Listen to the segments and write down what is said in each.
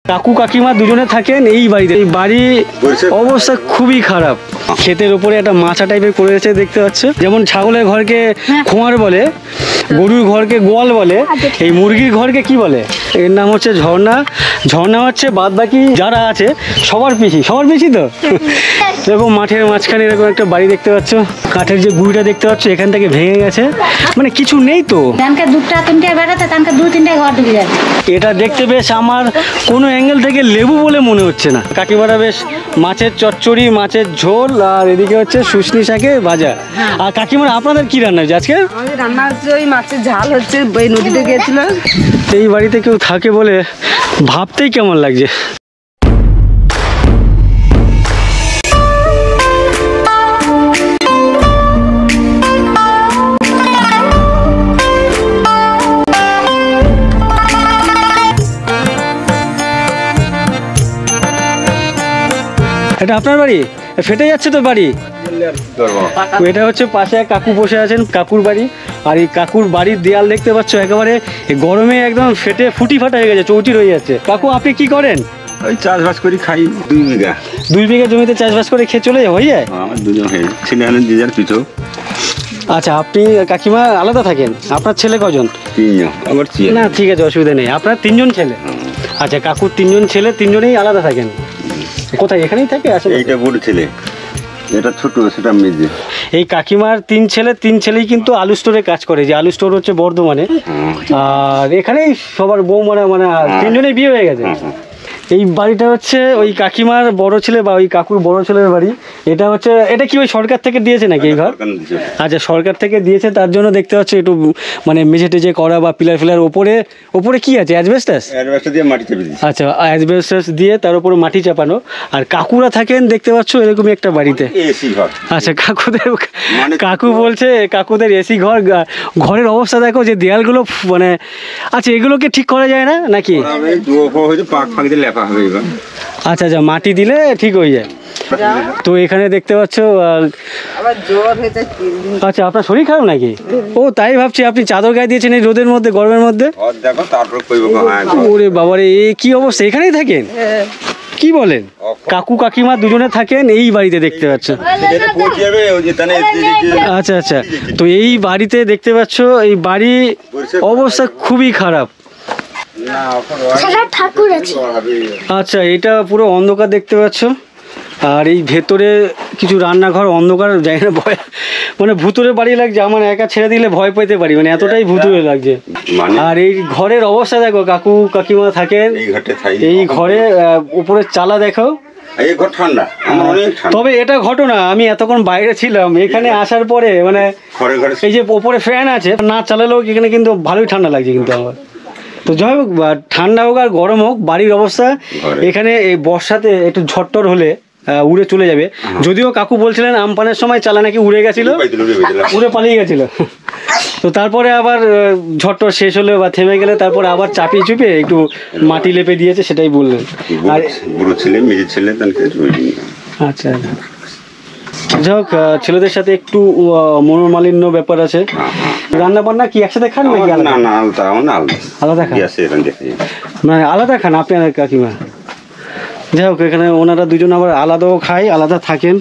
কাকু কাকিমা দুজনে থাকেন এই বাড়িতে। এই বাড়ি অবস্থা খুবই খারাপ। ক্ষেতের উপরে একটা মাচা টাইপের করে রয়েছে দেখতে পাচ্ছ। যেমন ছাগলের ঘরকে খোঁয়ার বলে, গরুর ঘরকে গোয়াল বলে, এই মুরগির ঘরকে কি বলে? এর নাম হচ্ছে ঝর্ণা। ঝর্ণা হচ্ছে বাদ বাকি যারা আছে সবার পিছি তো। এরকম মাঠের মাঝখানে এরকম একটা বাড়ি দেখতে পাচ্ছ। কাঠের যে গুঁড়িটা দেখতে পাচ্ছ এখান থেকে ভেঙে গেছে, মানে কিছু নেই তো। এটা দেখতে বেশ আমার কোনো অ্যাঙ্গেল থেকে লেবু বলে মনে হচ্ছে না। কাকিমারা বেশ মাছের চচ্চড়ি, মাছের ঝোল, আর এদিকে হচ্ছে শুশনি শাকের ভাজা। আর কাকিমারা আপনাদের কি রান্না হচ্ছে আজকে? রান্না হচ্ছে ওই মাছের ঝাল হচ্ছে, ওই নদীতে গিয়েছিল। এই বাড়িতে কেউ থাকে বলে ভাবতেই কেমন লাগছে। এটা আপনার বাড়ি? ফেটে যাচ্ছে তো বাড়ি। এটা হচ্ছে পাশে এক কাকু বসে আছেন, কাকুর বাড়ি। আর এই কাকুর বাড়ির দেয়াল দেখতে পাচ্ছ একেবারে গরমে একদম ফেটে ফুটি ফাটা হয়ে গেছে, চৌচির হয়ে যাচ্ছে। কাকু আপনি কি করেন? ওই চাষবাস করি, খাই। 2 বিঘা। 2 বিঘা জমিতে চাষবাস করে খেয়ে চলে হয়ে যায়? আমার দুজন ছেলে হলেন, দুজন পৃথক। আচ্ছা, আপনি কাকিমা আলাদা থাকেন? আপনার ছেলে কজন? 3 জন। আমার না ঠিক আছে, অসুবিধা নেই। আপনার 3 জন ছেলে? আচ্ছা, কাকুর 3 জন ছেলে, 3 জনেই আলাদা থাকেন? কোথায়, এখানেই থাকে? আসলে এইটা বড় ছেলে, এটা ছোট, সেটা মেজে। এই কাকিমার 3 ছেলে, 3 ছেলেই কিন্তু আলু স্টোরে কাজ করে। যে আলু স্টোর হচ্ছে বর্ধমানে। আর এখানেই সবার বউ মানে 3 জনেই বিয়ে হয়ে গেছে। এই বাড়িটা হচ্ছে ওই কাকিমার বড় ছেলে বা ওই কাকুর বড় ছেলের বাড়ি। এটা হচ্ছে, এটা কি ওই সরকার থেকে দিয়েছে নাকি এই ঘর? আচ্ছা, সরকার থেকে দিয়েছে, তার জন্য দেখতে হচ্ছে একটু মানে মেঝে টেঝে করা বা পিলার ফিলার। ওপরে কি আছে? অ্যাজবেস্টাস দিয়ে মাটি চাপে দিয়েছে। আচ্ছা, অ্যাজবেস্টাস দিয়ে তার উপরে মাটি চাপানো। আর কাকুরা থাকেন দেখতে পাচ্ছ এরকমই একটা বাড়িতে। আচ্ছা, কাকু বলছে কাকুদের এসি ঘর। ঘরের অবস্থা দেখো, যে দেয়ালগুলো মানে আচ্ছা, এগুলোকে ঠিক করা যায় না নাকি? আচ্ছা আচ্ছা, মাটি দিলে ঠিক হয়ে যায়। তো এখানে দেখতে পাচ্ছ। আচ্ছা, আপনার শরীর খারাপ নাকি? ও তাই ভাবছি, আপনি চাদর গায়ে দিয়েছেন এই রোদের মধ্যে, গরমের মধ্যে। ওরে বাবারে, কি অবস্থা! এখানেই থাকেন? কি বলেন? কাকু কাকিমা দুজনে থাকেন এই বাড়িতে দেখতে পাচ্ছ। আচ্ছা আচ্ছা, তো এই বাড়িতে দেখতে পাচ্ছ এই বাড়ি অবস্থা খুবই খারাপ। আচ্ছা, এটা পুরো অন্ধকার দেখতে পাচ্ছ। আর এই ভেতরে কিছু রান্নাঘর, অন্ধকার, জানি না, ভয় মানে ভুতুরে বাড়ি লাগছে। আমার একা ছেড়ে দিলে ভয় পেতে পারি, মানে এতটাই ভুতুরে লাগছে। আর এই ঘরের অবস্থা দেখো, কাকু কাকিমা থাকেন এই ঘরে। উপরের চালা দেখো। তবে এটা ঘটনা, আমি এতক্ষণ বাইরে ছিলাম, এখানে আসার পরে মানে এই যে ওপরে ফ্যান আছে, না চালালেও এখানে কিন্তু ভালোই ঠান্ডা লাগছে কিন্তু আমার। তো যাই হোক, ঠান্ডা হোক আর গরম হোক, বাড়ির অবস্থা এখানে এই বর্ষাতে একটু ঝড়টর হলে উড়ে চলে যাবে। যদিও কাকু বলছিলেন আমপানের সময় চালা নাকি উড়ে গেছিল, উড়ে পালিয়ে গেছিল। তো তারপরে আবার ঝড়টর শেষ হলে বা থেমে গেলে তারপরে আবার চাপিয়ে চুপিয়ে একটু মাটি লেপে দিয়েছে, সেটাই বললেন। আর বড় ছেলে, মেজে ছেলে। আচ্ছা, যাই হোক, ছেলেদের সাথে একটু মনোমালিন্য ব্যাপার আছে। রান্না বান্না কি একসাথে খান নাকি আলাদা খান? মানে আলাদা খান আপনার কাকিমা? যাই হোক, এখানে ওনারা দুজন আবার আলাদাও খায়, আলাদা থাকেন।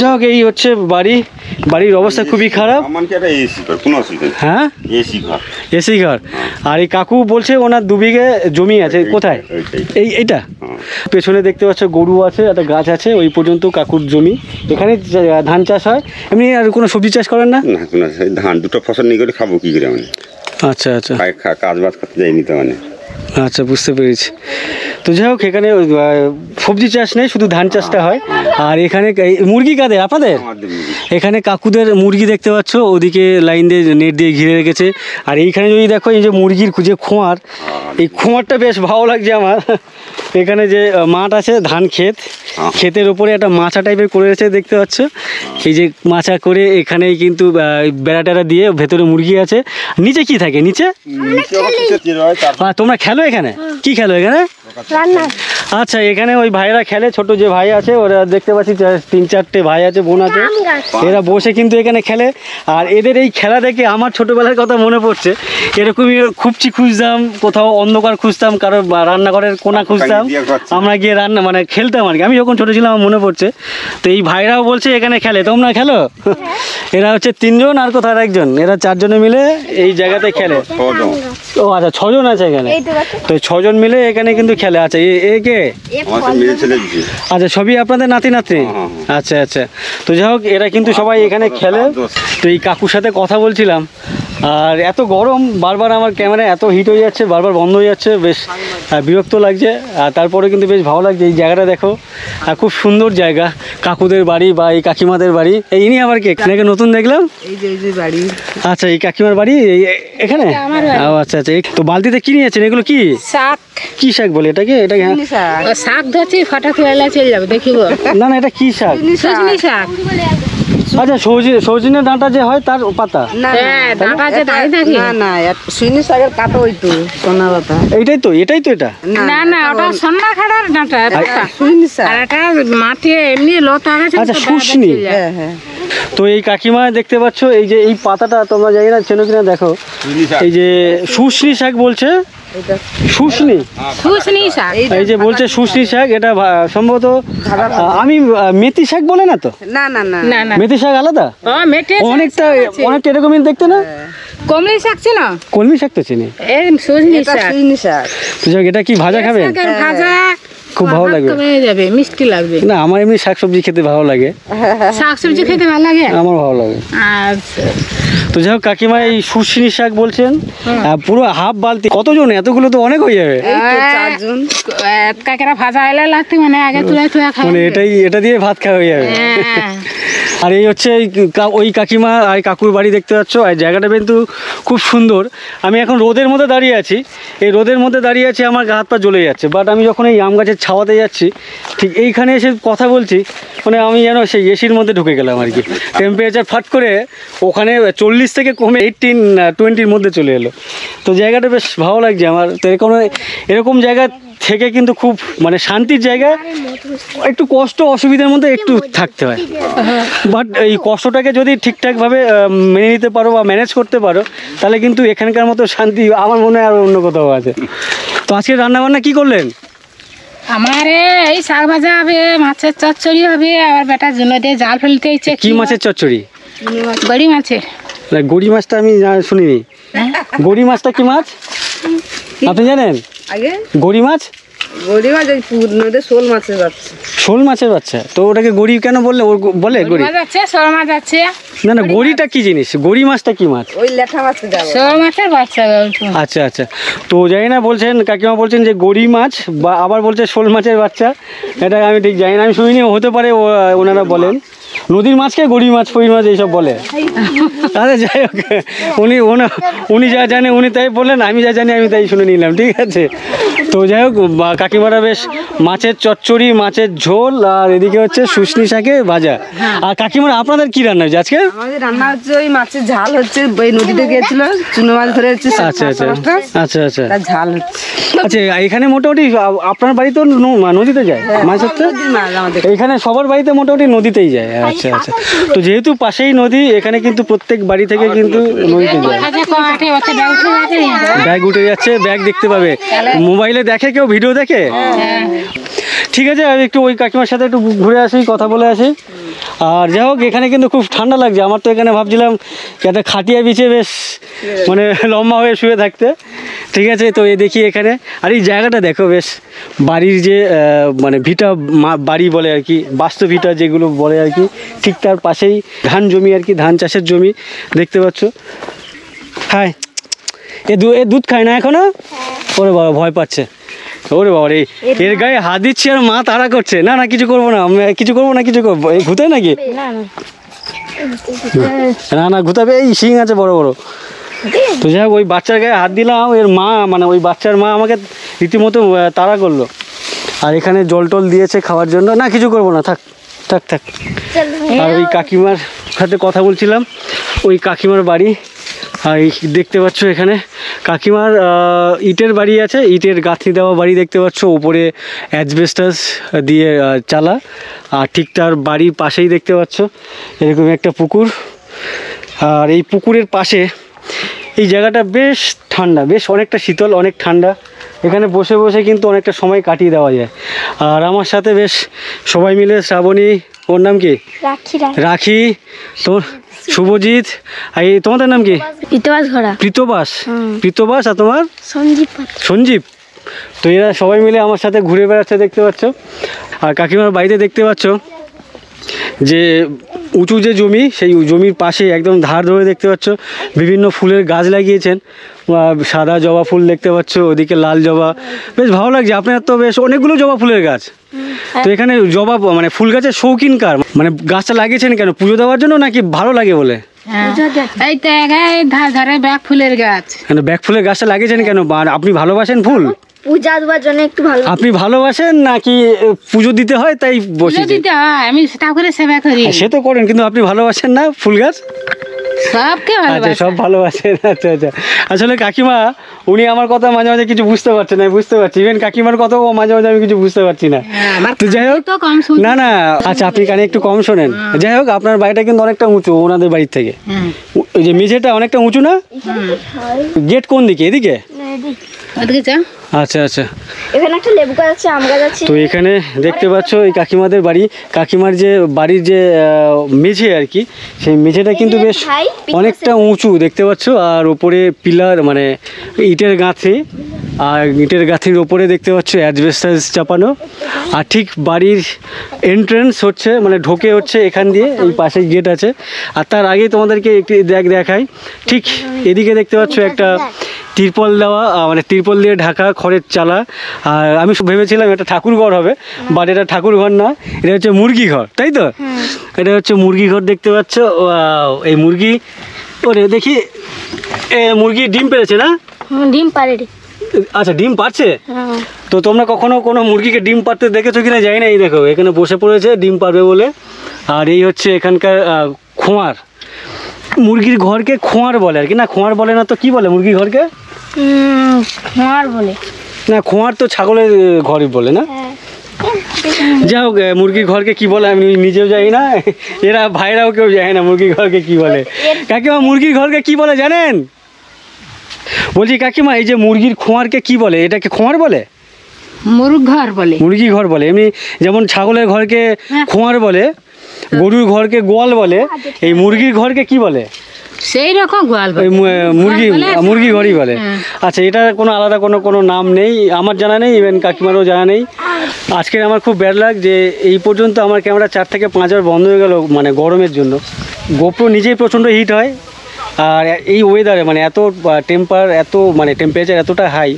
যাই হোক, এই হচ্ছে বাড়ির অবস্থা খুবই খারাপ। হ্যাঁ, এসি ঘর। আর এই কাকু বলছে ওনার 2 বিঘে জমি আছে। কোথায়? এইটা পেছনে দেখতে পাচ্ছ গরু আছে, একটা গাছ আছে, ওই পর্যন্ত কাকুর জমি। এখানে ধান চাষ হয়। এমনি আর কোনো সবজি চাষ করেন না? ধান, 2টো ফসল নিয়ে করে খাবো কি করে মানে? আচ্ছা আচ্ছা, কাজ বাজ করতে যাইনি তো মানে। আচ্ছা, বুঝতে পেরেছি। তো যাই হোক, এখানে সবজি চাষ নেই, শুধু ধান চাষটা হয়। আর এখানে মুরগি কাদের? আপনাদের? এখানে কাকুদের মুরগি দেখতে পাচ্ছ, ওদিকে লাইন দিয়ে নেট দিয়ে ঘিরে রেখেছে। আর এইখানে যদি দেখো, এই যে মুরগির যে খোঁয়ার, এই খোঁয়ারটা বেশ ভালো লাগছে আমার। এখানে যে মাঠ আছে, ধান ক্ষেতের উপরে একটা মাচা টাইপের করে রেখেছে দেখতে পাচ্ছ। এই যে মাচা করে এখানেই কিন্তু বেড়া টেড়া দিয়ে ভেতরে মুরগি আছে। নিচে কি থাকে? নিচে তোমরা খেলো এখানে? কি খেলো এখানে? আচ্ছা, এখানে ওই ভাইরা খেলে, ছোট যে ভাই আছে ওরা দেখতে পাচ্ছি 3-4টে ভাই আছে, বোন আছে, এরা বসে কিন্তু এখানে খেলে। আর এদের এই খেলা দেখে আমার ছোটবেলার কথা মনে পড়ছে। এরকমই খুঁজছি, খুঁজতাম কোথাও অন্ধকার, খুঁজতাম কারো রান্নাঘরের কোনা খুঁজতাম, আমরা গিয়ে রান্না মানে খেলতাম আর কি। আমি যখন ছোট ছিলাম আমার মনে পড়ছে। তো এই ভাইরাও বলছে এখানে খেলে, তোমরা খেলো? এরা হচ্ছে 3 জন, আর কোথাও একজন, এরা 4 জনে মিলে এই জায়গাতে খেলে। ও আচ্ছা, 6 জন আছে এখানে। তো 6 জন মিলে এখানে কিন্তু খেলে। আচ্ছা, এ কে? আচ্ছা, সবই আপনাদের নাতি নাতনি? আচ্ছা আচ্ছা। তো যাই হোক, এরা কিন্তু সবাই এখানে খেলে। তো এই কাকুর সাথে কথা বলছিলাম, আর এত গরম, বারবার আমার ক্যামেরা এত হিট হয়ে যাচ্ছে, বারবার বন্ধ হয়ে যাচ্ছে, বেশ বিরক্ত লাগছে। আর তারপরে কিন্তু বেশ ভালো লাগছে। এই জায়গাটা দেখো, খুব সুন্দর জায়গা, কাকুদের বাড়ি বা এই কাকিমাদের বাড়ি। ইনি আবার কে? এখানে নতুন দেখলাম। এই যে বাড়ি। আচ্ছা, এই কাকিমার বাড়ি এখানে? ও আচ্ছা আচ্ছা। তো বালতিতে কি নিয়েছেন? এগুলো কি শাক? কি শাক বলে এটাকে? এটাকে শাক ধরছি, ফটাক ফেলা চলে যাবে, দেখিব। না না, এটা কি শাক? সজনি শাক। আচ্ছা, সজনে ডাঁটা যে হয় তার পাতা? ডাঁটা যে দাঁড়িয়ে থাকে। না না, সুইনি শাকের কাটো ওই তো সোনা পাতা। এটাই তো এটা? না না, ওটা সন্না খাড়ার ডাঁটা। সুইনি শাক। আর এটা মাঠে এমনি লতা গেছে। আচ্ছা, শুষ্নি। হ্যাঁ। তো এই কাকিমা দেখতে পাচ্ছ, এই যে এই পাতাটা তোমরা জানি না চেনো কিনা, দেখো এই যে শুষ্নি শাক বলছে। শুষ্নি শাক। এই যে বলছে শুষ্নি শাক, এটা সম্ভবত আমি মেথি শাক বলে না তো? না না না না না, মেথি শাক আলাদা, অনেকটা এরকমই দেখতে না? কমলি শাক ছিল। কলমি শাক তো চিনি। এই সজনি শাক। সুইনি শাক। তো যাক, এটা কি ভাজা খাবেন? ভাজা খুব ভালো লাগবে। হয়ে যাবে, মিষ্টি লাগবে। না, আমার এমনি শাকসবজি খেতে ভালো লাগে। শাকসবজি খেতে ভালো লাগে? আমার ভালো লাগে। আচ্ছা। তো যাই হোক, কাকিমা এই শুষ্নি শাক বলছেন, পুরো হাফ বালতি। কতজন? এতগুলো তো অনেক হয়ে যাবে। এই তো 4 জন। কাকেরা ভাজা এলে লাগতে, মানে আগে তুলে খাই। মানে এটা দিয়ে ভাত খাওয়া হয়ে যাবে। আর এই হচ্ছে ওই কাকিমা আর কাকুর বাড়ি দেখতে পাচ্ছ। আর জায়গাটা কিন্তু খুব সুন্দর। আমি এখন রোদের মধ্যে দাঁড়িয়ে আছি। এই রোদের মধ্যে দাঁড়িয়ে আছি, আমার গা হাত পা জ্বলে যাচ্ছে। বাট আমি যখন এই আম গাছের ছাওয়াতে যাচ্ছি, ঠিক এইখানে এসে কথা বলছি, মানে আমি যেন সেই এসির মধ্যে ঢুকে গেলাম আর কি। টেম্পারেচার ফাট করে ওখানে 40 থেকে কমে 18-20-র মধ্যে চলে এলো। তো জায়গাটা বেশ ভালো লাগছে আমার। তো এরকম জায়গা থেকে কিন্তু খুব মানে শান্তির জায়গা। একটু কষ্ট অসুবিধার মধ্যে একটু থাকতে হয়, বাট এই কষ্টটাকে যদি ঠিকঠাকভাবে মেনে নিতে পারো বা ম্যানেজ করতে পারো, তাহলে কিন্তু এখানকার মতো শান্তি আমার মনে হয় আর অন্য কোথাও আছে। তো আজকে রান্নাবান্না কি করলেন? আমার এই শাক ভাজা হবে, মাছের চচ্চড়ি হবে, আবার বেটার জন্য দিয়ে জাল ফেলতে ইচ্ছে। কি মাছের চচ্চড়ি? গড়ি মাছের। গড়ি মাছটা আমি শুনিনি। গড়ি মাছটা কি মাছ আপনি জানেন? আগে গড়ি মাছ? গড়ি মাছ ওই নদীতে শোল মাছের বাচ্চা। শোল মাছের বাচ্চা? তো ওটাকে গড়ি কেন বললে? বলে গড়ি? মাছ আছে, শোল মাছ আছে। না না, গড়িটা কি জিনিস? গড়ি মাছটা কি মাছ? ওই লেঠা মাছ দেওয়া। শোল মাছের বাচ্চা। আচ্ছা আচ্ছা। তো জানি না, বলছেন কাকিমা বলছেন যে গড়ি মাছ, বা আবার বলছে শোল মাছের বাচ্চা। এটা আমি ঠিক জানি না, আমি শুনিনি, হতে পারে ওনারা বলেন। নদীর মাছকে গড়ি মাছ, ফই মাছ এইসব বলে। আরে যাই হোক, উনি যা জানে উনি তাই বললেন, আমি যা জানি আমি তাই শুনে নিলাম, ঠিক আছে। তো যাই হোক, কাকিমারা বেশ মাছের চচ্চড়ি, মাছের ঝোল, আর এদিকে হচ্ছে শুষ্নি শাকে ভাজা। আর কাকিমারা আপনাদের কি রান্না হয়েছে আজকে? আমাদের রান্না হচ্ছে ওই মাছের ঝাল হচ্ছে, ওই নদীতে গিয়েছিল চুনো মাছ ধরে হচ্ছে। আচ্ছা আচ্ছা আচ্ছা আচ্ছা। তার ঝাল হচ্ছে। আচ্ছা, এখানে মোটামুটি আপনার বাড়ি তো নদীতে যায় মাছ ধরতে? এখানে সবার বাড়িতে মোটামুটি নদীতেই যায়। আচ্ছা আচ্ছা। তো যেহেতু পাশেই নদী, এখানে কিন্তু প্রত্যেক বাড়ি থেকে কিন্তু নদীতে যায়। ব্যাগ উঠে যাচ্ছে, ব্যাগ দেখতে পাবে। মোবাইলে দেখে কেউ, ভিডিও দেখে? ঠিক আছে, আমি একটু ওই কাকিমার সাথে একটু ঘুরে আসি, কথা বলে আসি। আর যাই হোক, এখানে কিন্তু খুব ঠান্ডা লাগছে আমার। তো এখানে ভাবছিলাম একটা খাটিয়া বিছে বেশ মানে লম্বা হয়ে শুয়ে থাকতে। ঠিক আছে, তো এই দেখি এখানে। আর এই জায়গাটা দেখো, বেশ বাড়ির যে মানে ভিটা বাড়ি বলে আর কি, বাস্তু ভিটা যেগুলো বলে আর কি, ঠিক তার পাশেই ধান জমি আর কি, ধান চাষের জমি দেখতে পাচ্ছ। হাই, এ দুধ খায় না এখনো? ওরে বাবা, ভয় পাচ্ছে। ওরে বাবা রে, এর গায়ে হাত দিচ্ছি আর মা তাড়া করছে। না না, কিছু করবো না, কিছু করবো না, কিছু করবো। এই ঘুতায় নাকি? না না, ঘুতাবে, এই শিং আছে বড় বড়। তো যাই হোক, ওই বাচ্চার গায়ে হাত দিলাম, এর মা মানে ওই বাচ্চার মা আমাকে রীতিমতো তাড়া করলো। আর এখানে জল টল দিয়েছে খাওয়ার জন্য। না, কিছু করবো না, থাক থাক থাক। আর ওই কাকিমার সাথে কথা বলছিলাম, ওই কাকিমার বাড়ি। আর এই দেখতে পাচ্ছ এখানে কাকিমার ইটের বাড়ি আছে, ইটের গাঁথনি দেওয়া বাড়ি দেখতে পাচ্ছ, উপরে অ্যাসবেস্টাস দিয়ে চালা। আর ঠিক তার বাড়ির পাশেই দেখতে পাচ্ছ এরকম একটা পুকুর। আর এই পুকুরের পাশে এই জায়গাটা বেশ ঠান্ডা, বেশ অনেকটা শীতল, অনেক ঠান্ডা। এখানে বসে বসে কিন্তু অনেকটা সময় কাটিয়ে দেওয়া যায়। আর আমার সাথে বেশ সবাই মিলে, শ্রাবণী, ওর নাম কি, রাখি, তোর শুভজিৎ, আর এই তোমাদের নাম কি, প্রীতবাস, আর তোমার সঞ্জীব। তো এরা সবাই মিলে আমার সাথে ঘুরে বেড়াচ্ছে দেখতে পাচ্ছ। আর কাকিমার বাড়িতে দেখতে পাচ্ছ যে উঁচু যে জমি, সেই জমির পাশে একদম ধার ধরে দেখতে পাচ্ছ বিভিন্ন ফুলের গাছ লাগিয়েছেন। সাদা জবা ফুল দেখতে পাচ্ছ, ওদিকে লাল জবা, বেশ ভালো লাগছে। আপনার তো বেশ অনেকগুলো জবা ফুলের গাছ। তো এখানে জবা মানে ফুল গাছের শৌখিন কার, মানে গাছটা লাগিয়েছেন কেন, পুজো দেওয়ার জন্য নাকি ভালো লাগে বলে? এই তো ধারে ব্যাগ ফুলের গাছ। কেন ব্যাগ ফুলের গাছটা লাগিয়েছেন কেন? আপনি ভালোবাসেন ফুল? পূজা দেওয়ার জন্য একটু ভালো। আপনি ভালোবাসেন নাকি পুজো দিতে হয় তাই বসে দিতে হয়? আমি সেটা করে সেবা করি। সে তো করেন, কিন্তু আপনি ভালোবাসেন না ফুল গাছ? সবকে আচ্ছা, ভালোবাসি। সব ভালোবাসেন। আচ্ছা আচ্ছা। আসলে কাকিমা উনি আমার কথা মাঝে মাঝে কিছু বুঝতে পারছেন না, বুঝতে পারছি। ইভেন কাকিমার কথাও মাঝে মাঝে আমি কিছু বুঝতে পারছি না। তো যাই হোক, তো কম শুনি। না না, আচ্ছা আপনি কানে একটু কম শোনেন। যাই হোক, আপনার বাড়িটা কিন্তু অনেকটা উঁচু ওনাদের বাড়ির থেকে। ওই যে মেঝেটা অনেকটা উঁচু না? গেট কোন দিকে? এদিকে? ওদিকে যা। আচ্ছা আচ্ছা। এখানে একটা লেবু গাছ আছে, আম গাছ আছে। তো এখানে দেখতে পাচ্ছ এই কাকিমাদের বাড়ি, কাকিমার যে বাড়ির যে মেঝে আর কি, সেই মেঝেটা কিন্তু বেশ অনেকটা উঁচু দেখতে পাচ্ছ। আর ওপরে পিলার মানে ইটের গাঁথি, আর ইটের গাঁথির ওপরে দেখতে পাচ্ছ অ্যাসবেস্টাস চাপানো। আর ঠিক বাড়ির এন্ট্রেন্স হচ্ছে, মানে ঢোকে হচ্ছে এখান দিয়ে, এই পাশে গেট আছে। আর তার আগেই তোমাদেরকে একটি দেখাই, ঠিক এদিকে দেখতে পাচ্ছ একটা তিরপল দেওয়া, মানে তিরপল দিয়ে ঢাকা খড়ের চালা। আর আমি ভেবেছিলাম এটা ঠাকুর ঘর হবে, বাট এটা ঠাকুর ঘর না, এটা হচ্ছে মুরগি ঘর, তাই তো? এটা হচ্ছে মুরগি ঘর দেখতে পাচ্ছ। এই মুরগি, ওরে দেখি, মুরগি ডিম পেড়েছে না? ডিম পারে। আচ্ছা, ডিম পারছে। তো তোমরা কখনো কোনো মুরগিকে ডিম পারতে দেখেছো কিনা জানি না। এই দেখো এখানে বসে পড়েছে ডিম পারবে বলে। আর এই হচ্ছে এখানকার খোঁয়ার। মুরগির ঘরকে খোঁয়ার বলে আর কি, না খোঁয়ার বলে না তো কি বলে মুরগির ঘরকে? খোঁয়ার বলে না, খোঁয়ার তো ছাগলের ঘরই বলে না? যাই হোক, মুরগির ঘরকে কি বলে আমি নিজেও জানি না, এরা ভাইরাও কেউ জানে না মুরগির ঘরকে কি বলে। কাকিমা মুরগির ঘরকে কি বলে জানেন? বলছি কাকিমা, এই যে মুরগির খোঁয়ারকে কি বলে? এটাকে খোঁয়ার বলে? মুরগ ঘর বলে। মুরগি ঘর বলে। এমনি যেমন ছাগলের ঘরকে খোঁয়ার বলে, গরুর ঘরকে গোয়াল বলে, এই মুরগির ঘরকে কি বলে? সেই রকম গোয়াল বলে। মুরগি ঘরই বলে। আচ্ছা, এটার কোনো আলাদা কোনো নাম নেই আমার জানা নেই, ইভেন কাকিমারও জানা নেই। আজকে আমার খুব ব্যাড লাগ যে এই পর্যন্ত আমার ক্যামেরা 4 থেকে 5 বার বন্ধ হয়ে গেল, মানে গরমের জন্য। গোপ্রো নিজেই প্রচণ্ড হিট হয়, আর এই ওয়েদারে মানে এত টেম্পারেচার এতটা হাই,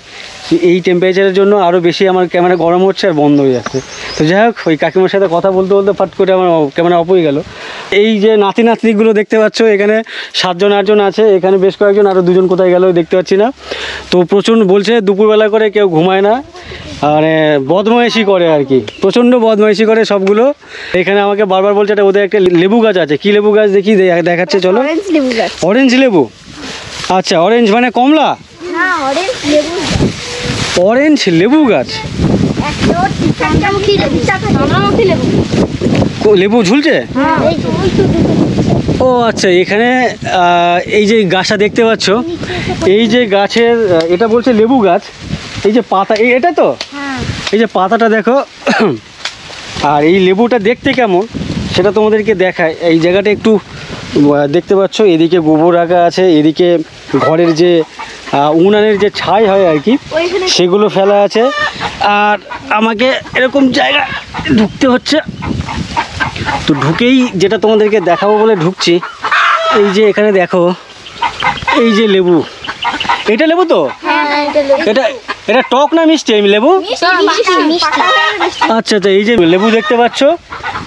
এই টেম্পারেচারের জন্য আরও বেশি আমার ক্যামেরা গরম হচ্ছে আর বন্ধ হয়ে যাচ্ছে। তো যাই হোক, ওই কাকিমার সাথে কথা বলতে বলতে ফাট করে আমার ক্যামেরা অফ হয়ে গেল। এই যে নাতিগুলো দেখতে পাচ্ছ, এখানে 7 জন 8 জন আছে, এখানে বেশ কয়েকজন, আরও 2 জন কোথায় গেল দেখতে পাচ্ছি না। তো প্রচণ্ড বলছে দুপুরবেলা করে কেউ ঘুমায় না, মানে বদমাইশি করে আর কি, প্রচণ্ড বদমাইশি করে সবগুলো। এখানে আমাকে বারবার বলছে এটা ওদের একটা লেবু গাছ আছে। কি লেবু গাছ দেখি, দেখাচ্ছে চলো। অরেঞ্জ লেবু গাছ। অরেঞ্জ লেবু? আচ্ছা, অরেঞ্জ মানে কমলা? না, অরেঞ্জ লেবু। অরেঞ্জ লেবু গাছ? লেবু ঝুলছে? ও আচ্ছা, এখানে এই যে গাছটা দেখতে পাচ্ছ, এই যে গাছের, এটা বলছে লেবু গাছ। এই যে পাতা, এটা তো, এই যে পাতাটা দেখো। আর এই লেবুটা দেখতে কেমন সেটা তোমাদেরকে দেখায়। এই জায়গাটা একটু দেখতে পাচ্ছ, এদিকে গোবর রাখা আছে, এদিকে ঘরের যে উনানের যে ছাই হয় আর কি, সেগুলো ফেলা আছে। আর আমাকে এরকম জায়গা ঢুকতে হচ্ছে। তো ঢুকেই যেটা তোমাদেরকে দেখাবো বলে ঢুকছি, এই যে এখানে দেখো, এই যে লেবু, এটা লেবু তো? এটা টক না মিষ্টি এই লেবু? আচ্ছা আচ্ছা, এই যে লেবু দেখতে পাচ্ছ।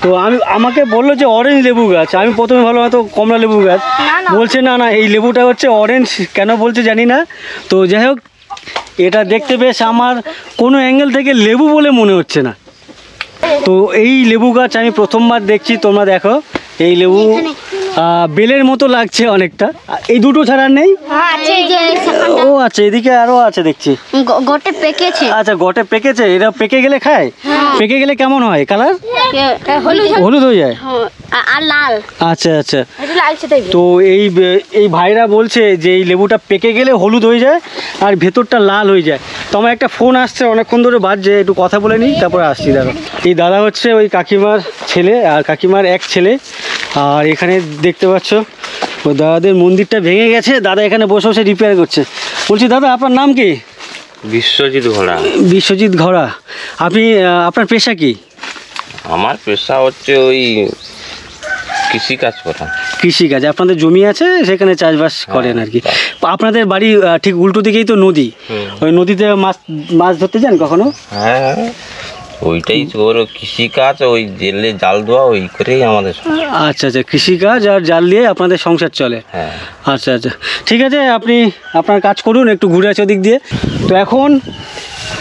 তো আমাকে বললো যে অরেঞ্জ লেবু গাছ। আমি প্রথমে ভালো হয়তো কমলা লেবু গাছ, বলছে না না এই লেবুটা হচ্ছে অরেঞ্জ, কেন বলছে জানি না। তো যাই হোক, এটা দেখতে বেশ আমার কোনো অ্যাঙ্গেল থেকে লেবু বলে মনে হচ্ছে না। তো এই লেবু গাছ আমি প্রথমবার দেখছি, তোমরা দেখো এই লেবু বেলের মতো লাগছে অনেকটা। এই দুটো ছাড়া আর নেই? হ্যাঁ আছে এই যে ও আচ্ছা, এদিকে আরো আছে দেখছি। গোটে পেকেছে। আচ্ছা, গটে পেকেছে। এটা পেকে গেলে খায়? পেকে গেলে কেমন হয় কালার? হলুদ হয়ে যায়। আর লাল। আচ্ছা আচ্ছা। এটা লালচে টাইপের। তো এই ভাইরা বলছে যে এই লেবুটা পেকে গেলে হলুদ হয়ে যায় আর ভেতরটা লাল হয়ে যায়। তো আমার একটা ফোন আসছে, অনেকক্ষণ ধরে বাজছে, একটু কথা বলে নিই তারপরে আসছি। দাদা, এই দাদা হচ্ছে ওই কাকিমার ছেলে আর কাকিমার এক ছেলে। আর এখানে দেখতে পাচ্ছ ওই দাদাদের মন্দিরটা ভেঙে গেছে, দাদা এখানে বসে বসে রিপেয়ার করছে। বলছি দাদা, আপনার নাম কি? বিশ্বজিৎ ঘোড়া। বিশ্বজিৎ ঘোড়া। আপনি আপনার পেশা কি? আমার পেশা হচ্ছে ওই কৃষিকাজ করা। কৃষিকাজ। আপনাদের জমি আছে, সেখানে চাষবাস করেন আর কি। আপনাদের বাড়ি ঠিক উল্টো দিকেই তো নদী। ওই নদীতে মাছ ধরতে যান কখনো? হ্যাঁ, ওইটাই ওর কৃষিকাজ, ওই জেলে জাল দেওয়া, ওই করেই আমাদের আচ্ছা আচ্ছা, কৃষিকাজ আর জাল দিয়ে আপনাদের সংসার চলে। হ্যাঁ। আচ্ছা আচ্ছা, ঠিক আছে, আপনি আপনার কাজ করুন, একটু ঘুরে আছে ওদিক দিয়ে। তো এখন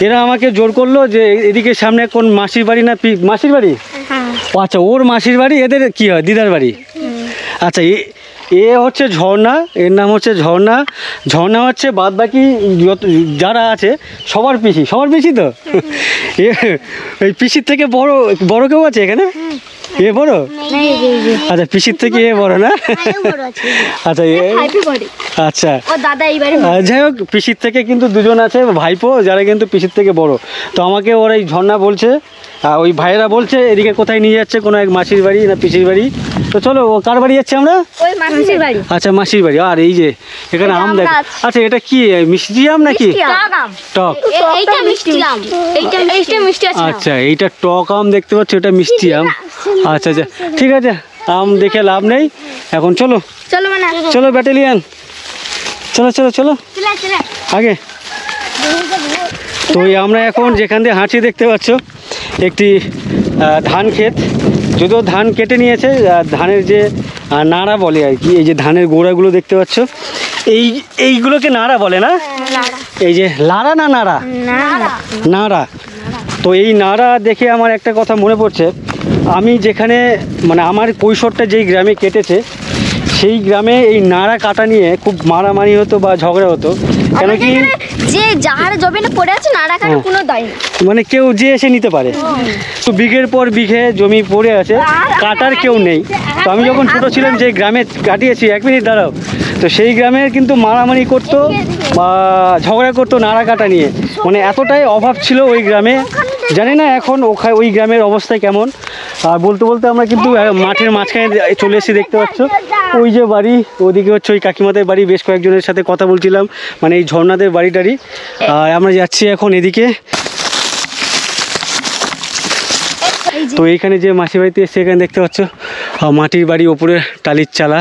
এরা আমাকে জোর করলো যে এদিকে সামনে কোন মাসির বাড়ি না মাসির বাড়ি? ও আচ্ছা, ওর মাসির বাড়ি, এদের কি হয় দিদার বাড়ি। আচ্ছা, এ হচ্ছে ঝর্ণা, এর নাম হচ্ছে ঝর্ণা। ঝর্ণা হচ্ছে বাদ বাকি যত যারা আছে সবার পিসি তো। এই পিসির থেকে বড় কেউ আছে এখানে? এ বড়? আচ্ছা, পিসির থেকে এ বড় না? আচ্ছা আচ্ছা, ও দাদা এইবারে যাই হোক, পিসির থেকে কিন্তু দুজন আছে ভাইপো, যারা কিন্তু পিসির থেকে বড়। তো আমাকে ওরা এই ঝর্ণা বলছে, ওই ভাইয়েরা বলছে এদিকে কোথায় নিয়ে যাচ্ছে, কোনো এক মাসির বাড়ি না পিসির বাড়ি। তো চলো, ও কার বাড়ি যাচ্ছে আমরা? ওই মাসির বাড়ি। আচ্ছা, মাসির বাড়ি। আর এই যে এখানে আম দেখ। আচ্ছা, এটা কি মিষ্টি আম নাকি টক? এইটা মিষ্টি আম, এইটা মিষ্টি আছে। আচ্ছা, এইটা টক আম দেখতে পাচ্ছ, এটা মিষ্টি আম। আচ্ছা আচ্ছা, ঠিক আছে, আম দেখে লাভ নেই এখন। চলো চলো মানে চলো ব্যাটালিয়ান, চলো চলো চলো আগে। তো আমরা এখন যেখান দিয়ে হাঁটছি দেখতে পাচ্ছ একটি ধান ক্ষেত। যদিও ধান কেটে নিয়েছে, ধানের যে নাড়া বলে আর কি, এই যে ধানের গোড়াগুলো দেখতে পাচ্ছ, এইগুলোকে নাড়া বলে না? এই যে লাড়া না নাড়া? নাড়া। তো এই নাড়া দেখে আমার একটা কথা মনে পড়ছে। আমি যেখানে মানে আমার কৈশোরটা যেই গ্রামে কেটেছে, সেই গ্রামে এই নাড়া কাটা নিয়ে খুব মারামারি হতো বা ঝগড়া হতো। কেন কি, যে যাহার জমিটা পড়ে আছে নাড়া কাটার কোনো দায় নেই, মানে কেউ যে এসে নিতে পারে। তো বিঘের পর বিঘে জমি পড়ে আছে, কাটার কেউ নেই। তো আমি যখন ছোটো ছিলাম যে গ্রামে কাটিয়েছি, 1 মিনিট দাঁড়াও, তো সেই গ্রামে কিন্তু মারামারি করতো বা ঝগড়া করতো নাড়া কাটা নিয়ে। মানে এতটাই অভাব ছিল ওই গ্রামে। জানি না এখন ওই গ্রামের অবস্থা কেমন। আর বলতে বলতে আমরা কিন্তু মাঠের মাঝখানে চলে এসেছি, দেখতে পাচ্ছ ওই যে বাড়ি, ওদিকে হচ্ছে ওই কাকিমাদের বাড়ি। বেশ কয়েকজনের সাথে কথা বলছিলাম, মানে এই ঝর্ণাদের বাড়ি। আর আমরা যাচ্ছি এখন এদিকে। তো এইখানে যে মাসির বাড়িতে এসছে, এখানে দেখতে পাচ্ছ মাটির বাড়ি, ওপরে টালির চালা।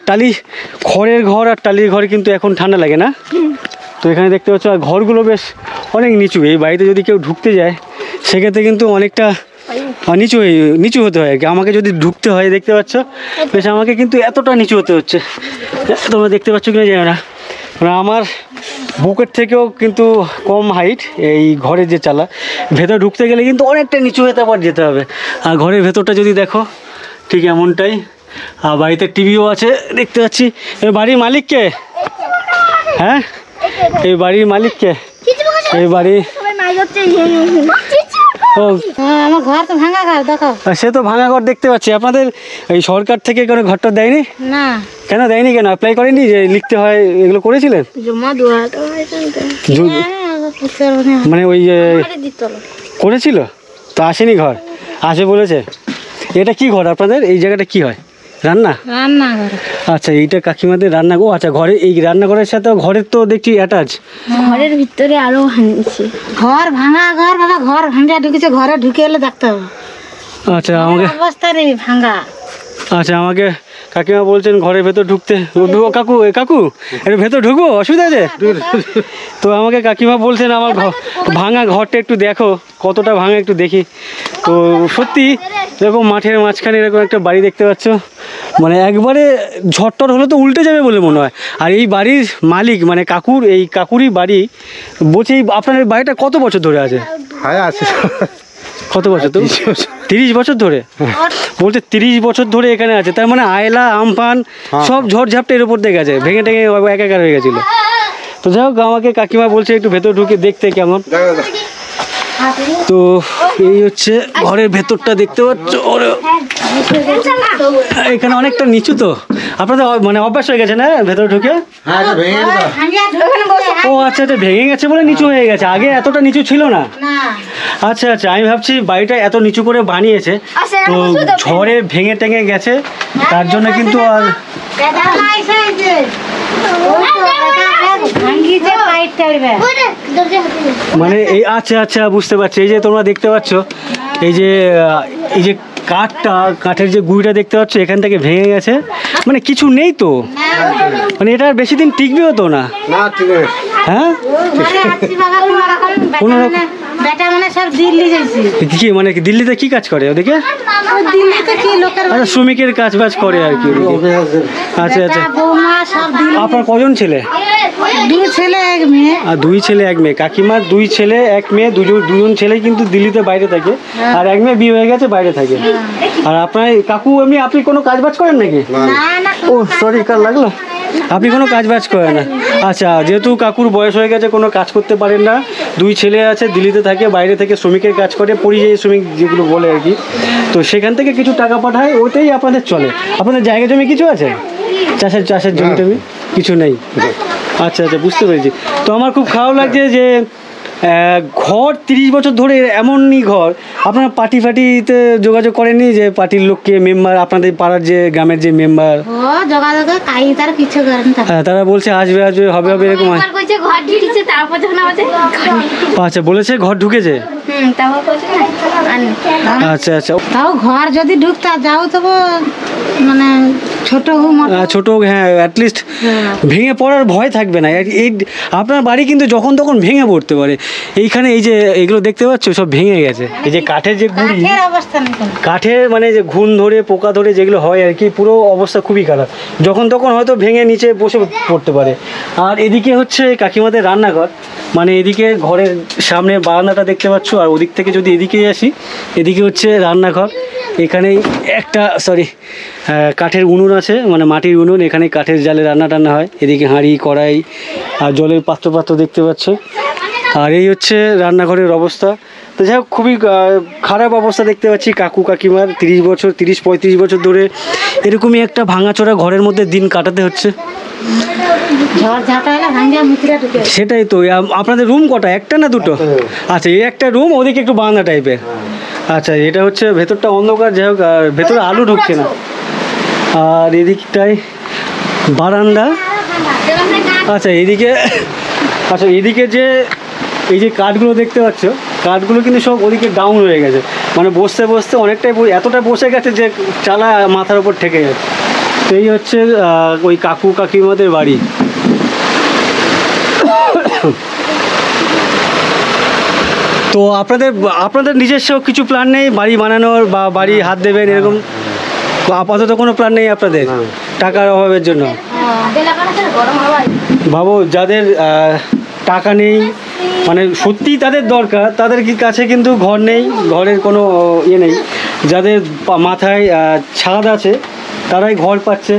টালি খড়ের ঘর, আর টালির ঘর কিন্তু এখন ঠান্ডা লাগে না। তো এখানে দেখতে পাচ্ছ আর ঘরগুলো বেশ অনেক নিচু। এই বাড়িতে যদি কেউ ঢুকতে যায় সেক্ষেত্রে কিন্তু অনেকটা নিচু হতে হয়। আমাকে যদি ঢুকতে হয়, দেখতে পাচ্ছ বেশ আমাকে কিন্তু এতটা নিচু হতে হচ্ছে। তোমরা দেখতে পাচ্ছ কিনা জানি না, আমার বুকের থেকেও কিন্তু কম হাইট এই ঘরের যে চালা। ভেতর ঢুকতে গেলে কিন্তু অনেকটা নিচু হতে আবার যেতে হবে। আর ঘরের ভেতরটা যদি দেখো ঠিক এমনটাই। আর বাড়িতে টিভিও আছে দেখতে পাচ্ছি। এই বাড়ির মালিককে? হ্যাঁ, এই বাড়ির মালিককে? এই বাড়ি ও, আমার ঘর তো ভাঙা ঘর, দেখো। সে তো ভাঙা ঘর দেখতে পাচ্ছি। আপনাদের এই সরকার থেকে কোনো ঘরটা দেয়নি? না। কেন দেয়নি? কেন অ্যাপ্লাই করেনি যে লিখতে হয়, এগুলো করেছিলেন? মানে ওই করেছিল তো আসেনি ঘর, আসে বলেছে। এটা কি ঘর আপনাদের? এই জায়গাটা কি হয়? রান্নাঘর। আচ্ছা, এইটা কাকিমাদের রান্নাঘর। আচ্ছা, ঘরে এই রান্নাঘরের সাথে ঘরের তো দেখছি অ্যাটাচ। ঘরের ভিতরে আরো ভাঙছে। ঘর ভাঙা ঘর বাবা, ঘর ভাঙা ঢুকেছে, ঘরে ঢুকে এলে দেখতে হবে। আচ্ছা, আমাকে অবস্থা নেই ভাঙা। আচ্ছা, আমাকে কাকিমা বলছেন ঘরের ভেতর ঢুকতে। কাকু এর ভেতর ঢুকবো, অসুবিধা আছে? তো আমাকে কাকিমা বলছেন আমার ভাঙা ঘরটা একটু দেখো, কতটা ভাঙা একটু দেখি। তো সত্যি এরকম মাঠের মাঝখানে এরকম একটা বাড়ি দেখতে পাচ্ছ, মানে একবারে ঝড়টর হলে তো উল্টে যাবে বলে মনে হয়। আর এই বাড়ির মালিক মানে কাকুরই বাড়ি। বলছি আপনার বাড়িটা কত বছর ধরে আছে? কত বছর তো? 30 বছর ধরে বলতে 30 বছর ধরে এখানে আছে। তার মানে আয়লা আমফান সব ঝড়ঝাপটা এর উপর দিয়ে গেছে, ভেঙে টেঙে একাকার হয়ে গেছিলো। তো যাই হোক, আমাকে কাকিমা বলছে একটু ভেতর ঢুকে দেখতে কেমন। তো এই হচ্ছে ঘরের ভেতরটা, দেখতে পাচ্ছ। এখানে অনেকটা নিচু, তো আপনাদের মানে অভ্যাস হয়ে গেছে না ভেতর ঢুকে? ও আচ্ছা আচ্ছা, ভেঙে গেছে বলে নিচু হয়ে গেছে, আগে এতটা নিচু ছিল না। আচ্ছা আচ্ছা, আমি ভাবছি বাড়িটা এত নিচু করে বানিয়েছে তো ঝড়ে ভেঙে টেঙে গেছে, তার জন্য কিন্তু আর মানে এই আচ্ছা আচ্ছা বুঝতে পারছি। এই যে তোমরা দেখতে পাচ্ছ, এই যে কাঠের যে গুঁড়িটা দেখতে পাচ্ছ, এখান থেকে ভেঙে গেছে, মানে কিছু নেই তো, মানে এটা আর বেশি দিন টিকবেও তো না। হ্যাঁ, কোনো কি মানে দিল্লিতে কি কাজ করে ওদিকে? আচ্ছা, শ্রমিকের কাজ বাজ করে আর কি। আচ্ছা আচ্ছা, আপনার কজন ছেলে? 2 ছেলে 1 মেয়ে। আর 2 ছেলে 1 মেয়ে। কাকিমার 2 ছেলে 1 মেয়ে, দুজন ছেলে কিন্তু দিল্লিতে বাইরে থাকে, আর 1 মেয়ে বিয়ে হয়ে গেছে, বাইরে থাকে। আর আপনার কাকু এমনি আপনি কোনো কাজ বাজ করেন নাকি? ও সরি, কার লাগলো? আপনি কোনো কাজ বাজ করেন না? আচ্ছা, যেহেতু কাকুর বয়স হয়ে গেছে, কোনো কাজ করতে পারেন না, 2 ছেলে আছে, দিল্লিতে থাকে, বাইরে থেকে শ্রমিকের কাজ করে, পরিযায়ী শ্রমিক যেগুলো বলে আর কি। তো সেখান থেকে কিছু টাকা পাঠায়, ওইটাই আপনাদের চলে। আপনাদের জায়গা জমি কিছু আছে? চাষের জমি টমি কিছু নেই? আচ্ছা আচ্ছা, বুঝতে পেরেছি। তো আমার খুব খারাপ লাগছে যে ঘর 30 বছর ধরে এমনই ঘর, আপনারা পার্টিতে যোগাযোগ করেননি যে পার্টির লোককে, মেম্বার, আপনাদের পাড়ার যে গ্রামের যে মেম্বার? তারা বলছে আসবে হবে এরকম। আচ্ছা, বলেছে ঘর ঢুকেছে। আচ্ছা আচ্ছা, তাও ঘর যদি ঢুকতা যাও তবু মানে ছোট হোক, হ্যাঁ, অ্যাটলিস্ট ভেঙে পড়ার ভয় থাকবে না। এই আপনার বাড়ি কিন্তু যখন তখন ভেঙে পড়তে পারে। এইখানে এই যে এগুলো দেখতে পাচ্ছ, সব ভেঙে গেছে। এই যে কাঠের যে গুঁড়ি, কাঠের মানে যে ঘুণ ধরে, পোকা ধরে যেগুলো হয় আর কি, পুরো অবস্থা খুবই খারাপ। যখন তখন হয়তো ভেঙে নিচে বসে পড়তে পারে। আর এদিকে হচ্ছে কাকিমাদের রান্নাঘর, মানে এদিকে ঘরের সামনে বারান্দাটা দেখতে পাচ্ছ, আর ওদিক থেকে যদি এদিকে আসি, এদিকে হচ্ছে রান্নাঘর। এখানেই একটা কাঠের উনুন আছে, মানে মাটির উনুন, এখানে কাঠের জালে রান্না টান্না হয়। এদিকে হাঁড়ি, কড়াই আর জলের পাত্র দেখতে পাচ্ছ। আর এই হচ্ছে রান্নাঘরের অবস্থা। তো যাই হোক, খুবই খারাপ অবস্থা দেখতে পাচ্ছি কাকু কাকিমার। 30-35 বছর ধরে এরকমই একটা ভাঙাচোরা ঘরের মধ্যে দিন কাটাতে হচ্ছে। সেটাই তো। আপনাদের রুম কটা, একটা না দুটো? আচ্ছা, এই একটা রুম, ওদিকে একটু বারান্দা টাইপের। আচ্ছা, এটা হচ্ছে ভেতরটা অন্ধকার। যাই হোক, আর ভেতরে আলো ঢুকছে না। আর এদিকটাই বারান্দা। আচ্ছা, এদিকে যে এই যে কাঠগুলো দেখতে পাচ্ছ, কাঠগুলো কিন্তু সব ওদিকে ডাউন হয়ে গেছে, মানে বসতে বসতে অনেকটাই এতটা বসে গেছে যে চালা মাথার উপর ঠেকে যাচ্ছে। তো এই হচ্ছে ওই কাকু কাকিমাদের বাড়ি। তো আপনাদের নিজস্ব কিছু প্ল্যান নেই বাড়ি বানানোর বা বাড়ি হাত দেবেন এরকম? আপাতত কোনো প্ল্যান নেই আপনাদের টাকার অভাবের জন্য? ভাবো, যাদের টাকা নেই, মানে সত্যিই তাদের দরকার, তাদের কাছে কিন্তু ঘর নেই, ঘরের কোনো ইয়ে নেই। যাদের মাথায় ছাদ আছে তারাই ঘর পাচ্ছে।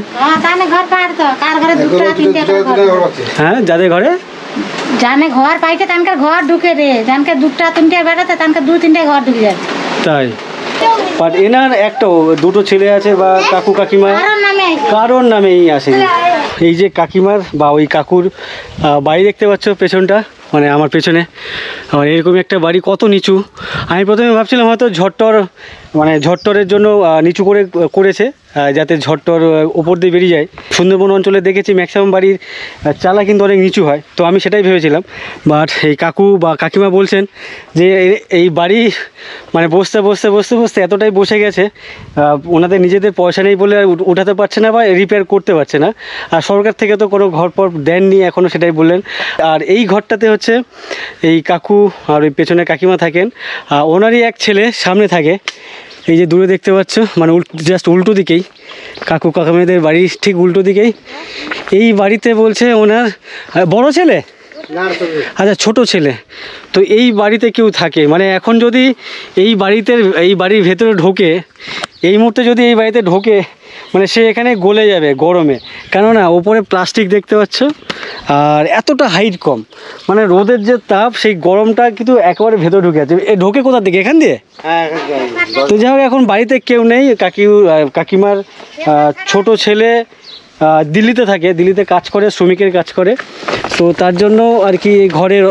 হ্যাঁ, যাদের ঘরে জানে ঘর পাইছে তানকার ঘর ঢুকে রে, জানকে 2-3 বেড়াতে তানকার 2-3 ঘর ঢুকে যাচ্ছে। তাই, বাট এনার দুটো ছেলে আছে বা কাকু কাকিমা কারোর নামেই আসেনি। এই যে কাকিমার বা ওই কাকুর বাড়ি দেখতে পাচ্ছ পেছনটা, মানে আমার পেছনে এরকমই একটা বাড়ি, কত নিচু। আমি প্রথমে ভাবছিলাম হয়তো ঝড়টরের জন্য নিচু করেছে, যাতে ঝড়টর ওপর দিয়ে বেরিয়ে যায়। সুন্দরবন অঞ্চলে দেখেছি ম্যাক্সিমাম বাড়ির চালা কিন্তু অনেক নিচু হয়, তো আমি সেটাই ভেবেছিলাম। বাট এই কাকু বা কাকিমা বলছেন যে এই বাড়ি মানে বসতে বসতে এতটাই বসে গেছে, ওনাদের নিজেদের পয়সা নেই বলে আর উঠাতে পারছে না বা রিপেয়ার করতে পারছে না। আর সরকার থেকে তো কোনো ঘর পর দেননি এখনও, সেটাই বললেন। আর এই ঘরটাতে হচ্ছে এই কাকু আর ওই পেছনে কাকিমা থাকেন, ওনারই এক ছেলে সামনে থাকে। এই যে দূরে দেখতে পাচ্ছ, মানে জাস্ট উল্টো দিকেই কাকু কাকিমাদের বাড়ি, ঠিক উল্টো দিকেই এই বাড়িতে বলছে ওনার বড় ছেলে আচ্ছা, ছোট ছেলে তো এই বাড়িতে কেউ থাকে, মানে এখন যদি এই বাড়ির ভেতরে ঢোকে, এই মুহূর্তে যদি এই বাড়িতে ঢোকে, মানে সে এখানে গলে যাবে গরমে, কেননা ওপরে প্লাস্টিক দেখতে পাচ্ছ, আর এতটা হাইট কম, মানে রোদের যে তাপ, সেই গরমটা কিন্তু একেবারে ভেতরে ঢুকে আছে। এ ঢোকে কোথা থেকে? এখান দিয়ে। তো যাই হোক, এখন বাড়িতে কেউ নেই, কাকিমার ছোট ছেলে দিল্লিতে থাকে, দিল্লিতে কাজ করে, শ্রমিকের কাজ করে, তো তার জন্য আর কি ঘরের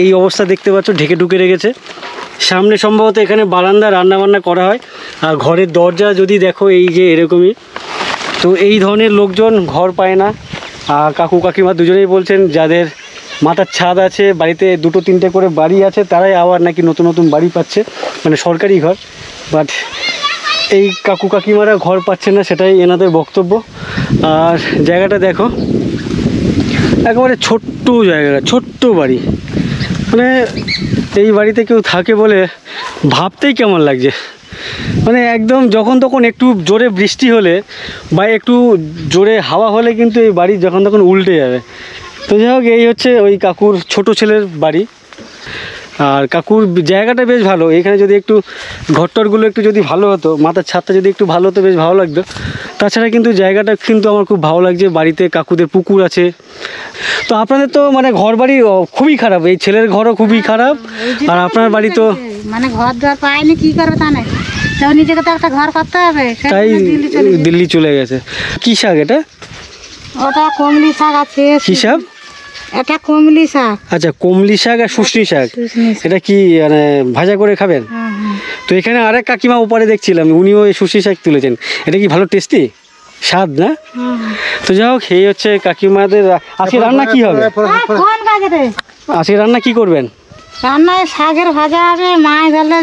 এই অবস্থা দেখতে পাচ্ছ, ঢেকে ঢুকে রেখেছে। সামনে সম্ভবত এখানে বারান্দা, রান্নাবান্না করা হয়, আর ঘরের দরজা যদি দেখো এই যে এরকমই। তো এই ধরনের লোকজন ঘর পায় না। কাকু কাকিমা দুজনেই বলছেন যাদের মাথার ছাদ আছে, বাড়িতে 2-3টে করে বাড়ি আছে, তারাই আবার নাকি নতুন নতুন বাড়ি পাচ্ছে, মানে সরকারি ঘর। বাট এই কাকু কাকিমারা ঘর পাচ্ছে না, সেটাই এনাদের বক্তব্য। আর জায়গাটা দেখো, একেবারে ছোট্ট জায়গা, ছোট্ট বাড়ি, মানে এই বাড়িতে কেউ থাকে বলে ভাবতেই কেমন লাগছে। মানে একদম যখন তখন একটু জোরে বৃষ্টি হলে বা একটু জোরে হাওয়া হলে কিন্তু এই বাড়ি যখন তখন উল্টে যাবে। তো যাই হোক, এই হচ্ছে ওই কাকুর ছোট ছেলের বাড়ি। আর কাকুর জায়গাটা বেশ ভালো, এখানে যদি একটু ঘরটরগুলো একটু যদি ভালো হতো, মাথার ছাদটা যদি একটু ভালো হতো, বেশ ভালো লাগতো। তাছাড়া কিন্তু জায়গাটা কিন্তু আমার খুব ভালো লাগছে, বাড়িতে কাকুদের পুকুর আছে। তো আপনাদের তো মানে ঘর বাড়ি খুবই খারাপ, এই ছেলের ঘরও খুবই খারাপ, আর আপনার বাড়ি তো মানে ঘর দুয়ার পায়নি, কি করবে তা না, তো নিজেকে তো একটা ঘর করতে হবে, তাই দিল্লি চলে গেছে। কি শাক এটা? ওটা কমলি শাক আছে। কি শাক? এটা কমলি শাক। আচ্ছা, কমলি শাক আর শুশনি শাক, এটা কি মানে ভাজা করে খাবেন? তো এখানে আরেক কাকিমা ওপারে দেখছিলাম, উনিও এই শুশনি শাক তুলেছেন, এটা কি ভালো টেস্টি স্বাদ না? তো যাই হোক, এই হচ্ছে কাকিমাদের। আজকে রান্না কি হবে? আজকে রান্না কি করবেন? রান্নায় শাকের ভাজা হবে, মাছ ধরলে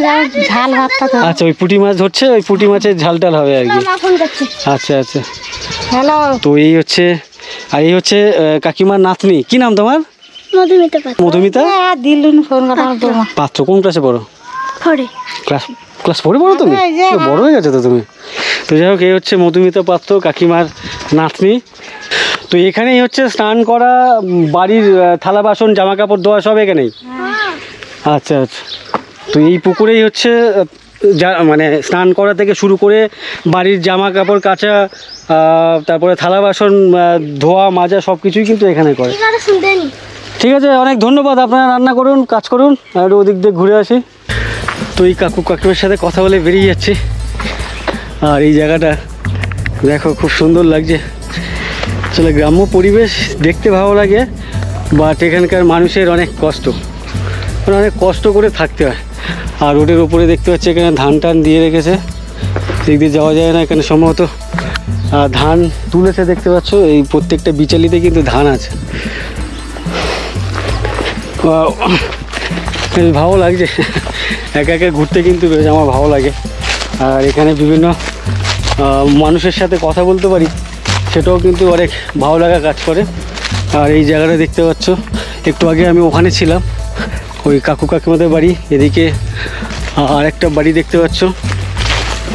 ঝাল ভাতটা। আচ্ছা, ওই পুঁটি মাছ ধরছে, ওই পুঁটি মাছের ঝাল টাল হবে আর কি। আচ্ছা আচ্ছা, হ্যালো। তো এই হচ্ছে, আর এই হচ্ছে কাকিমার নাতনি। কি নাম তোমার? মধুমিতা পাত্র। কোন ক্লাসে পড়ো? ক্লাস 4 পড়ো তুমি? বড় হয়ে গেছে তো তুমি। তো যাই হোক, এই হচ্ছে মধুমিতা পাত্র, কাকিমার নাতনি। তো এখানেই হচ্ছে স্নান করা, বাড়ির থালা বাসন, জামা কাপড় ধোয়া সব এখানেই। আচ্ছা আচ্ছা, তো এই পুকুরেই হচ্ছে মানে স্নান করা থেকে শুরু করে বাড়ির জামা কাপড় কাচা, তারপরে থালা বাসন ধোয়া মাজা সব কিছুই কিন্তু এখানে করে। ঠিক আছে, অনেক ধন্যবাদ। আপনারা রান্না করুন, কাজ করুন, আর ওদিক দিয়ে ঘুরে আসি। তো এই কাকু কাকিমার সাথে কথা বলে বেরিয়ে যাচ্ছি। আর এই জায়গাটা দেখো, খুব সুন্দর লাগছে। আসলে গ্রাম্য পরিবেশ দেখতে ভালো লাগে, বাট এখানকার মানুষের অনেক কষ্ট, মানে অনেক কষ্ট করে থাকতে হয়। আর রোডের ওপরে দেখতে পাচ্ছি এখানে ধান টান দিয়ে রেখেছে, দিক দিয়ে যাওয়া যায় না। এখানে সম্ভবত ধান তুলেছে, দেখতে পাচ্ছ এই প্রত্যেকটা বিচালিতে কিন্তু ধান আছে। বেশ ভালো লাগছে, একা একা ঘুরতে কিন্তু বেশ আমার ভালো লাগে। আর এখানে বিভিন্ন মানুষের সাথে কথা বলতে পারি, সেটাও কিন্তু অনেক ভালো লাগা কাজ করে। আর এই জায়গাটা দেখতে পাচ্ছ, একটু আগে আমি ওখানে ছিলাম, ওই কাকু কাকিমাদের বাড়ি। এদিকে আর একটা বাড়ি দেখতে পাচ্ছ,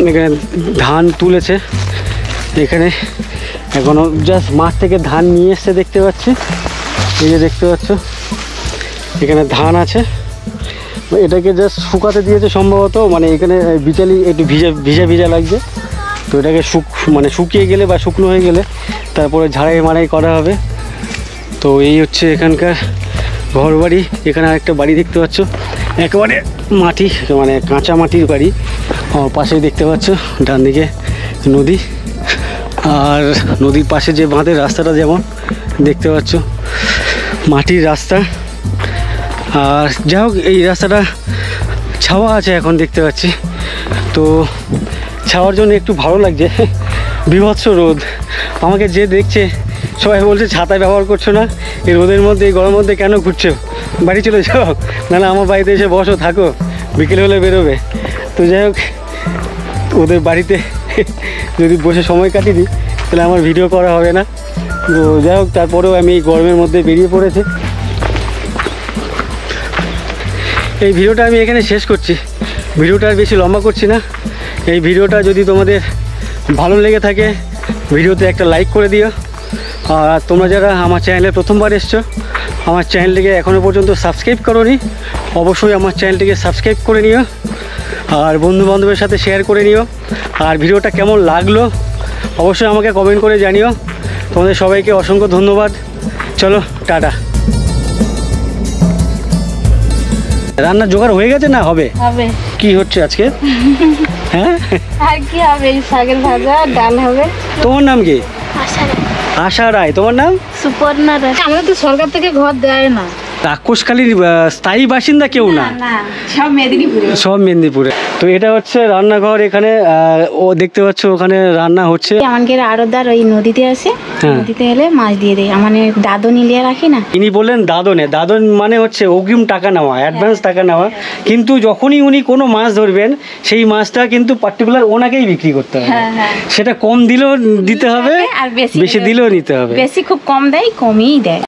এখানে ধান তুলেছে। এখানে এখনও জাস্ট মাঠ থেকে ধান নিয়ে এসছে দেখতে পাচ্ছি। এই যে দেখতে পাচ্ছ, এখানে ধান আছে, এটাকে জাস্ট শুকাতে দিয়েছে সম্ভবত, মানে এখানে বিচালি একটু ভিজা ভিজা লাগছে। তো এটাকে শুকিয়ে গেলে বা শুকনো হয়ে গেলে তারপরে ঝাড়াই মাড়াই করা হবে। তো এই হচ্ছে এখানকার ঘর বাড়ি। এখানে আরেকটা বাড়ি দেখতে পাচ্ছ, একেবারে মাটি, মানে কাঁচা মাটির বাড়ি। পাশেই দেখতে পাচ্ছ ডান দিকে নদী, আর নদীর পাশে যে বাঁধের রাস্তাটা যেমন দেখতে পাচ্ছ, মাটির রাস্তা। আর যাই হোক, এই রাস্তাটা ছাওয়া আছে এখন দেখতে পাচ্ছি, তো ছাওয়ার জন্য একটু ভালো লাগছে। বীভৎস রোদ, আমাকে যে দেখছে সবাই বলছে ছাতা ব্যবহার করছো না, এই রোদের মধ্যে, এই গরমের মধ্যে কেন ঘুরছো, বাড়ি চলে যাও, নাহলে আমার বাড়িতে এসে বসো, থাকো, বিকেল হলে বেরোবে। তো যাই হোক, ওদের বাড়িতে যদি বসে সময় কাটিয়ে দিই তাহলে আমার ভিডিও করা হবে না। তো যাই হোক, তারপরেও আমি এই গরমের মধ্যে বেরিয়ে পড়েছি। এই ভিডিওটা আমি এখানে শেষ করছি, ভিডিওটা আর বেশি লম্বা করছি না। এই ভিডিওটা যদি তোমাদের ভালো লেগে থাকে, ভিডিওতে একটা লাইক করে দিও। আর তোমরা যারা আমার চ্যানেলে প্রথমবার এসছো, আমার চ্যানেলটিকে এখনও পর্যন্ত সাবস্ক্রাইব করোনি, অবশ্যই আমার চ্যানেলটিকে সাবস্ক্রাইব করে নিও, আর বন্ধু বান্ধবের সাথে শেয়ার করে নিও। আর ভিডিওটা কেমন লাগলো অবশ্যই আমাকে কমেন্ট করে জানিও। তোমাদের সবাইকে অসংখ্য ধন্যবাদ। চলো টাটা। রান্নার জোগাড় হয়ে গেছে না হবে? হবে। কি হচ্ছে আজকে? হ্যাঁ, আর কি হবে? এই শাকের ভাজা, ডাল হবে। তোমার নাম কি? আশা রায়। তোমার নাম? সুপর্ণা রায়। আমাদের তো সরকার থেকে ঘর দেয় না। রাক্ষসখালীর স্থায়ী বাসিন্দা কেউ না, না, সব মেদিনীপুরে। সব মেদিনীপুরে। তো এটা হচ্ছে রান্নাঘর, এখানে ও দেখতে পাচ্ছ ওখানে রান্না হচ্ছে। আমাদের আড়তদার ওই নদীতে আসে, হ্যাঁ। নদীতে এলে মাছ দিয়ে দেয়। মানে দাদন ইলিয়া রাখি না, ইনি বললেন দাদনে, দাদন মানে হচ্ছে অগ্রিম টাকা নেওয়া, অ্যাডভান্স টাকা নেওয়া। কিন্তু যখনই উনি কোনো মাছ ধরবেন সেই মাছটা কিন্তু পার্টিকুলার ওনাকেই বিক্রি করতে হবে। সেটা কম দিলেও দিতে হবে, আর বেশি দিলেও নিতে হবে। বেশি খুব কম দেয়, কমই দেয়।